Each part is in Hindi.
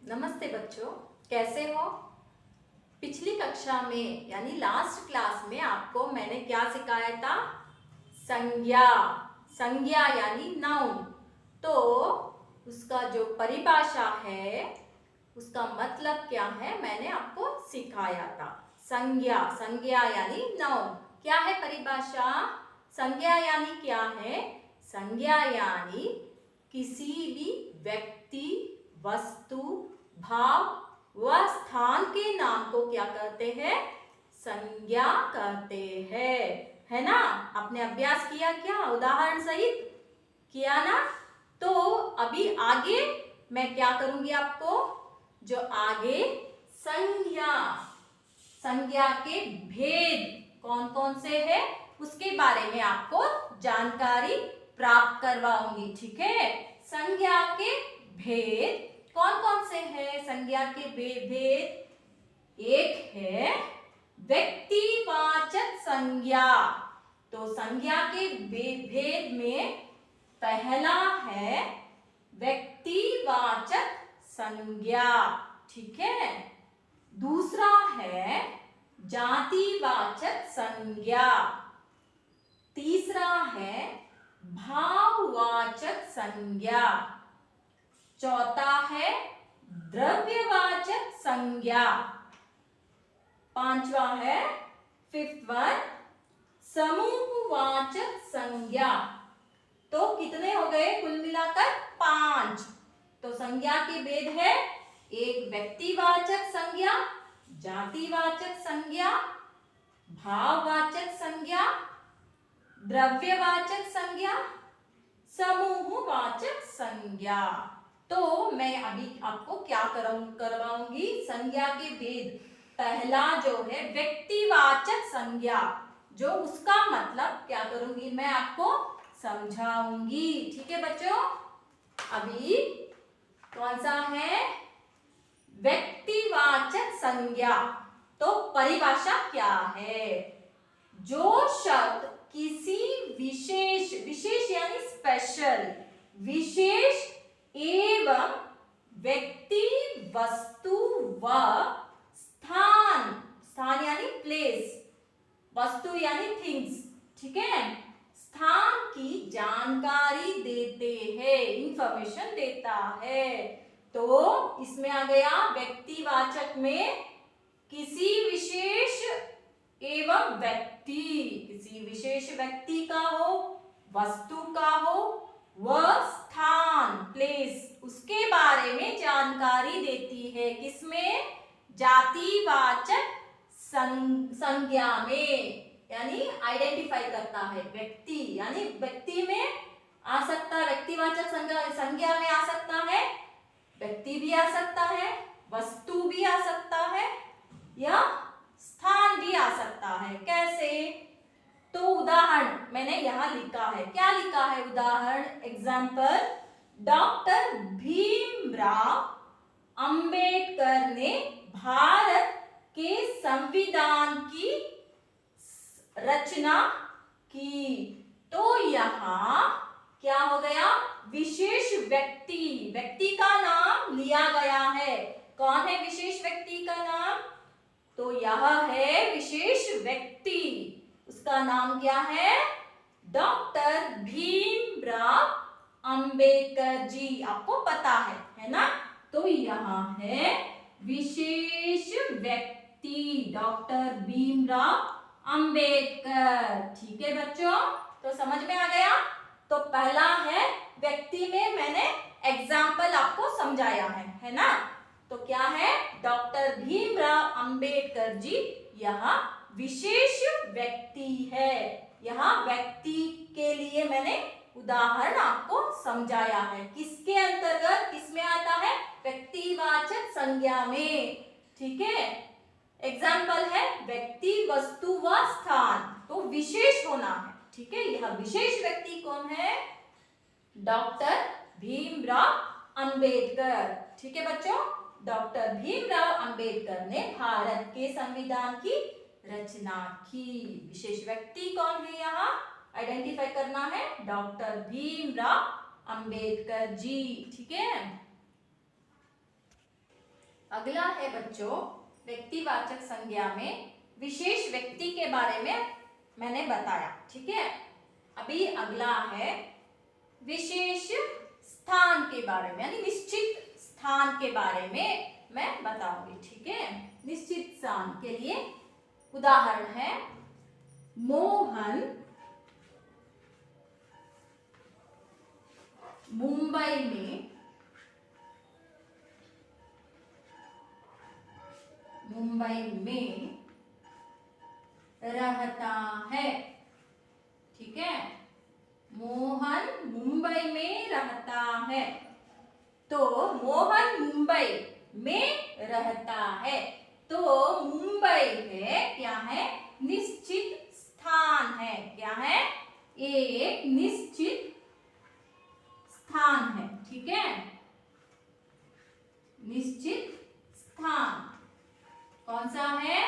नमस्ते बच्चों, कैसे हो। पिछली कक्षा में यानी लास्ट क्लास में आपको मैंने क्या सिखाया था? संज्ञा। संज्ञा यानी नाउन। तो उसका जो परिभाषा है, उसका मतलब क्या है, मैंने आपको सिखाया था। संज्ञा, संज्ञा यानी नाउन। क्या है परिभाषा? संज्ञा यानी क्या है? संज्ञा यानी किसी भी व्यक्ति, वस्तु, भाव व स्थान के नाम को क्या कहते हैं? संज्ञा कहते हैं, है ना। आपने अभ्यास किया क्या? उदाहरण सहित किया ना। तो अभी आगे मैं क्या करूंगी आपको, जो आगे संज्ञा, संज्ञा के भेद कौन कौन से हैं उसके बारे में आपको जानकारी प्राप्त करवाऊंगी। ठीक है। संज्ञा के भेद कौन कौन से हैं? संज्ञा के भेद एक है व्यक्तिवाचक संज्ञा। तो संज्ञा के भेद में पहला है व्यक्तिवाचक संज्ञा। ठीक है। दूसरा है जातिवाचक संज्ञा। तीसरा है भाववाचक संज्ञा। चौथा है द्रव्यवाचक संज्ञा। पांचवा है फिफ्थ वन समूहवाचक संज्ञा। तो कितने हो गए कुल मिलाकर? 5। तो संज्ञा के भेद है एक व्यक्तिवाचक संज्ञा, जातिवाचक संज्ञा, भाववाचक संज्ञा, द्रव्यवाचक संज्ञा, समूहवाचक संज्ञा। तो मैं अभी आपको क्या करवाऊंगी? संज्ञा के भेद। पहला जो है व्यक्तिवाचक संज्ञा, जो उसका मतलब क्या करूंगी मैं आपको समझाऊंगी। ठीक है बच्चों। अभी कौन सा है? व्यक्तिवाचक संज्ञा। तो परिभाषा क्या है? जो शब्द किसी विशेष, विशेष यानी स्पेशल, विशेष एवं व्यक्ति, वस्तु व स्थान, स्थान यानी प्लेस, वस्तु यानी थिंग्स, ठीक है, स्थान की जानकारी देते हैं, इंफॉर्मेशन देता है। तो इसमें आ गया व्यक्तिवाचक में किसी विशेष एवं व्यक्ति, किसी विशेष व्यक्ति का हो, वस्तु का हो, वह स्थान, प्लेस, उसके बारे में जानकारी देती है। किसमें? जातिवाचक संज्ञा में, यानी आइडेंटिफाई करता है। व्यक्ति यानी व्यक्ति में आ सकता है, व्यक्तिवाचक संज्ञा में आ सकता है, व्यक्ति भी आ सकता है, वस्तु भी आ सकता है, या स्थान भी आ सकता है। कैसे? तो उदाहरण मैंने यहां लिखा है। क्या लिखा है उदाहरण? एग्जाम्पल, डॉक्टर भीमराव अंबेडकर ने भारत के संविधान की रचना की। तो यहाँ क्या हो गया? विशेष व्यक्ति, व्यक्ति का नाम लिया गया है। कौन है विशेष व्यक्ति का नाम? तो यह है विशेष व्यक्ति, उसका नाम क्या है? डॉक्टर भीमराव अंबेडकर जी। आपको पता है ना। तो यहाँ है विशेष व्यक्ति डॉक्टर भीमराव अंबेडकर। ठीक है बच्चों, तो समझ में आ गया। तो पहला है व्यक्ति में मैंने एग्जाम्पल आपको समझाया है ना। तो क्या है? डॉक्टर भीमराव अंबेडकर जी यहाँ विशेष व्यक्ति है। यहाँ व्यक्ति के लिए मैंने उदाहरण आपको समझाया है। किसके अंतर्गत, किसमें आता है? व्यक्तिवाचक संज्ञा में। ठीक है। एग्जाम्पल है व्यक्ति, वस्तु व स्थान। तो विशेष होना है। ठीक है। यह विशेष व्यक्ति कौन है? डॉक्टर भीमराव अंबेडकर। ठीक है बच्चों। डॉक्टर भीमराव अंबेडकर ने भारत के संविधान की रचना की। विशेष व्यक्ति कौन है यहाँ आइडेंटिफाई करना है? डॉक्टर भीमराव अंबेडकर जी। ठीक है। अगला है बच्चों, व्यक्तिवाचक संज्ञा में विशेष व्यक्ति के बारे में मैंने बताया, ठीक है। अभी अगला है विशेष स्थान के बारे में, यानी निश्चित स्थान के बारे में मैं बताऊंगी, ठीक है। निश्चित स्थान के लिए उदाहरण है, मोहन मुंबई में रहता है, ठीक है। मोहन मुंबई में रहता है, तो मोहन मुंबई में रहता है, तो मुंबई है, क्या है, निश्चित स्थान है, क्या है, एक निश्चित स्थान है, ठीक है। निश्चित स्थान कौन सा है,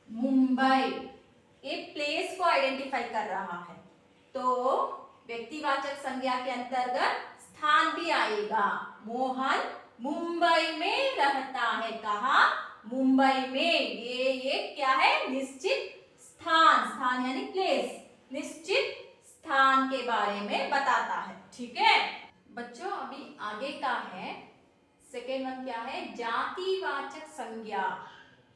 मुंबई, एक प्लेस को आइडेंटिफाई कर रहा है, तो व्यक्तिवाचक संज्ञा के अंतर्गत स्थान भी आएगा। मोहन मुंबई में रहता है, कहा, मुंबई में, ये क्या है, निश्चित स्थान, स्थान यानी प्लेस, निश्चित स्थान के बारे में बताता है, ठीक है। बच्चों अभी आगे का है, सेकेंड वन क्या है, जातिवाचक संज्ञा।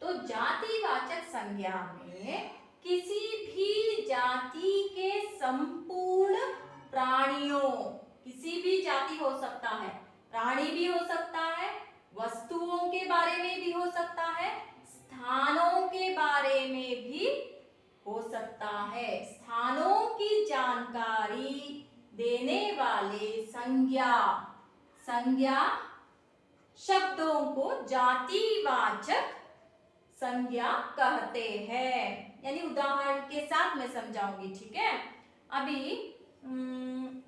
तो जातिवाचक संज्ञा में किसी भी जाति के संपूर्ण प्राणियों, किसी भी जाति हो सकता है, प्राणी भी हो सकता है, वस्तुओं के बारे में भी हो सकता है, स्थानों के बारे में भी हो सकता है, स्थानों की जानकारी देने वाले संज्ञा शब्दों को जातिवाचक संज्ञा कहते हैं। यानी उदाहरण के साथ मैं समझाऊंगी, ठीक है। अभी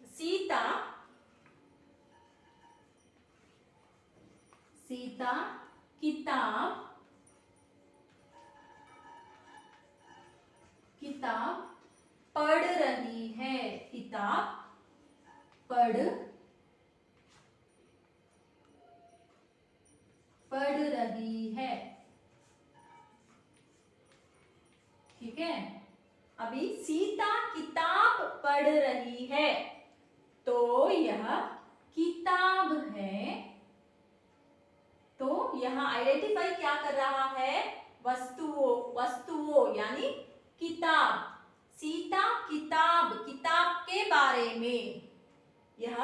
सीता किताब पढ़ रही है, किताब पढ़ रही है, ठीक है। अभी सीता किताब पढ़ रही है, तो यह किताब है, तो यहां आइडेंटिफाई क्या कर रहा है, वस्तुओं यानी किताब, सीता किताब के बारे में यह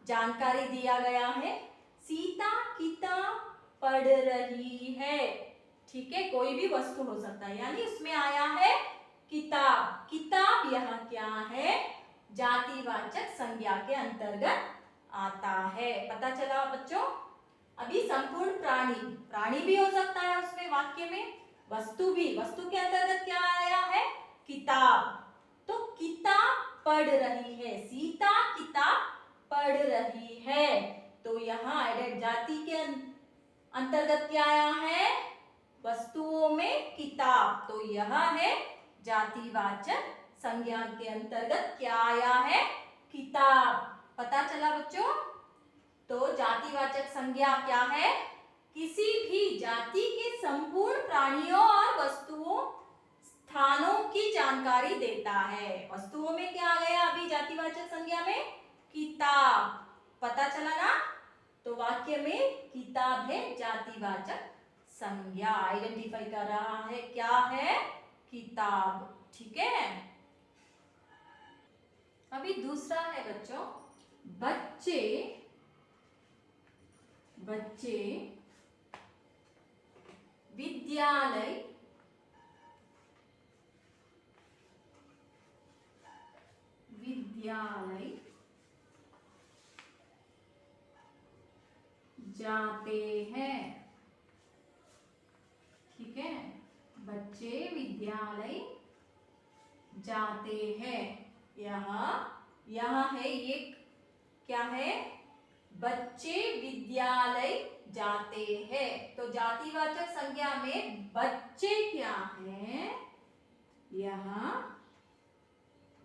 जानकारी दिया गया है, सीता किताब पढ़ रही है, ठीक है। कोई भी वस्तु हो सकता है, यानी उसमें आया है किताब यह क्या है, जातिवाचक संज्ञा के अंतर्गत आता है। पता चला बच्चों। अभी संपूर्ण प्राणी भी हो सकता है उसमें, वाक्य में वस्तु के अंतर्गत क्या आया है, किताब, तो किताब पढ़ रही है, सीता किताब पढ़ रही है, तो यहाँ जाति के अंतर्गत क्या आया है, वस्तुओं में किताब, तो यह है जातिवाचक संज्ञा के अंतर्गत क्या आया है, किताब। पता चला बच्चों। तो जातिवाचक संज्ञा क्या है, किसी भी जाति के संपूर्ण प्राणियों और वस्तुओं स्थानों की जानकारी देता है। वस्तुओं में क्या आ गया अभी जातिवाचक संज्ञा में, किताब। पता चला ना। तो वाक्य में किताब है जातिवाचक संज्ञा, आइडेंटिफाई कर रहा है क्या है, किताब, ठीक है। अभी दूसरा है बच्चों, बच्चे विद्यालय जाते हैं, ठीक है। बच्चे विद्यालय जाते हैं, यहाँ है ये क्या है, बच्चे विद्यालय जाते हैं। तो जातिवाचक संज्ञा में बच्चे क्या है, यहाँ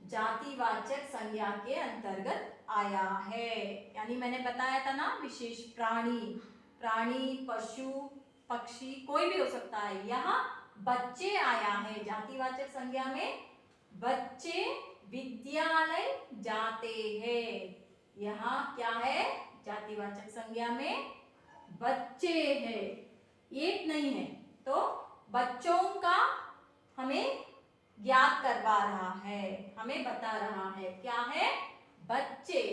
जातिवाचक संज्ञा के अंतर्गत आया है। यानी मैंने बताया था ना, विशेष प्राणी, प्राणी, पशु, पक्षी, कोई भी हो सकता है। यहाँ बच्चे आया है, जातिवाचक संज्ञा में बच्चे विद्यालय जाते हैं। यहाँ क्या है, जातिवाचक संज्ञा में बच्चे है, एक नहीं है। तो बच्चों का हमें ज्ञात करवा रहा है, हमें बता रहा है क्या है, बच्चे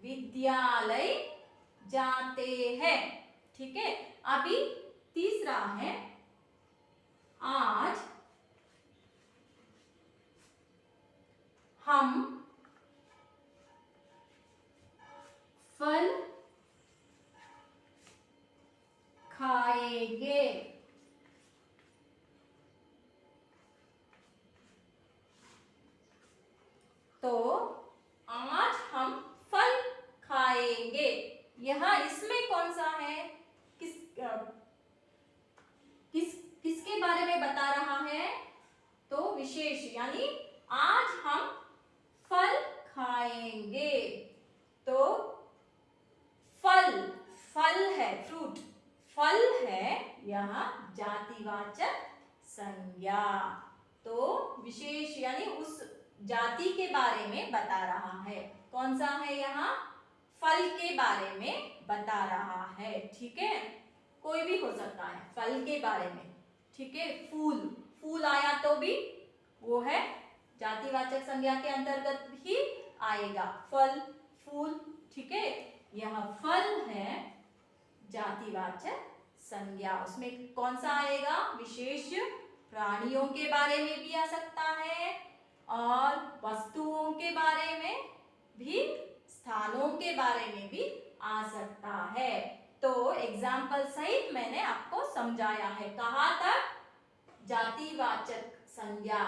विद्यालय जाते हैं। ठीक है, अभी तीसरा है, आज हम फल खाएंगे। तो आज हम फल खाएंगे, यहाँ इसमें कौन सा है, किसके बारे में बता रहा है, तो विशेष, यानी आज हम फल खाएंगे। तो फल, फल है, फ्रूट, फल है, यहाँ जातिवाचक संज्ञा। तो विशेष यानी उस जाति के बारे में बता रहा है। कौन सा है, यहाँ फल के बारे में बता रहा है। ठीक है, कोई भी हो सकता है फल के बारे में। ठीक है, फूल, फूल आया तो भी वो है जातिवाचक संज्ञा के अंतर्गत ही आएगा, फल, फूल। ठीक है, यह फल है जातिवाचक संज्ञा, उसमें कौन सा आएगा, विशेष, प्राणियों के बारे में भी आ सकता है और वस्तुओं के बारे में भी, स्थानों के बारे में भी आ सकता है। तो एग्जाम्पल सहित मैंने आपको समझाया है, कहाँ तक, जातिवाचक संज्ञा,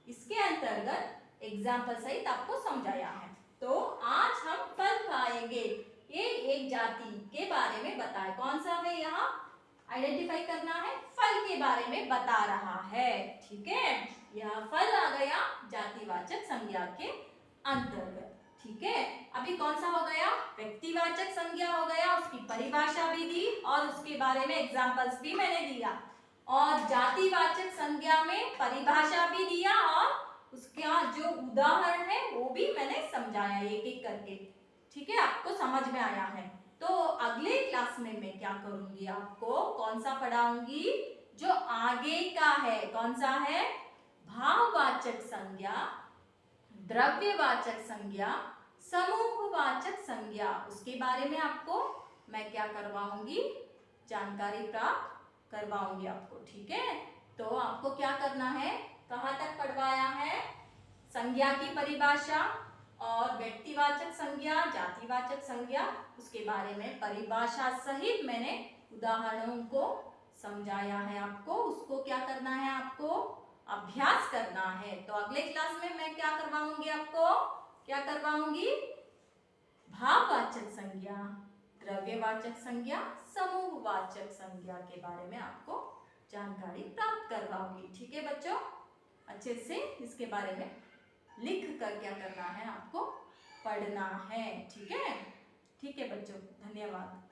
इसके अंतर्गत एग्जाम्पल सहित आपको समझाया है। तो आज हम फल खाएंगे, ये एक जाति के बारे में बताए, कौन सा है, यहाँ आइडेंटिफाई करना है, फल के बारे में बता रहा है। ठीक है, यह फल आ गया जातिवाचक संज्ञा के अंतर्गत। ठीक है, अभी कौन सा हो गया, व्यक्तिवाचक संज्ञा हो गया, उसकी परिभाषा भी दी और उसके बारे में एग्जाम्पल्स भी मैंने दिया, और जातिवाचक संज्ञा में परिभाषा भी दिया और उसका जो उदाहरण है वो भी मैंने समझाया एक एक करके। ठीक है, आपको समझ में आया है। तो अगले क्लास में मैं क्या करूंगी, आपको कौन सा पढ़ाऊंगी, जो आगे का है, कौन सा है, भाववाचक संज्ञा, द्रव्यवाचक संज्ञा, समूहवाचक संज्ञा, उसके बारे में आपको मैं क्या करवाऊंगी, जानकारी प्राप्त करवाऊंगी आपको। ठीक है, तो आपको क्या करना है, कहाँ तक पढ़वाया है, संज्ञा की परिभाषा और व्यक्तिवाचक संज्ञा, जातिवाचक संज्ञा, उसके बारे में परिभाषा सहित मैंने उदाहरणों को समझाया है आपको। उसको क्या करना है, आपको अभ्यास करना है। तो अगले क्लास में मैं क्या करवाऊंगी, आपको क्या करवाऊंगी, भाववाचक संज्ञा, द्रव्यवाचक संज्ञा, समूहवाचक संज्ञा के बारे में आपको जानकारी प्राप्त करवाऊंगी। ठीक है बच्चों, अच्छे से इसके बारे में लिख कर क्या करना है, आपको पढ़ना है। ठीक है बच्चों, धन्यवाद।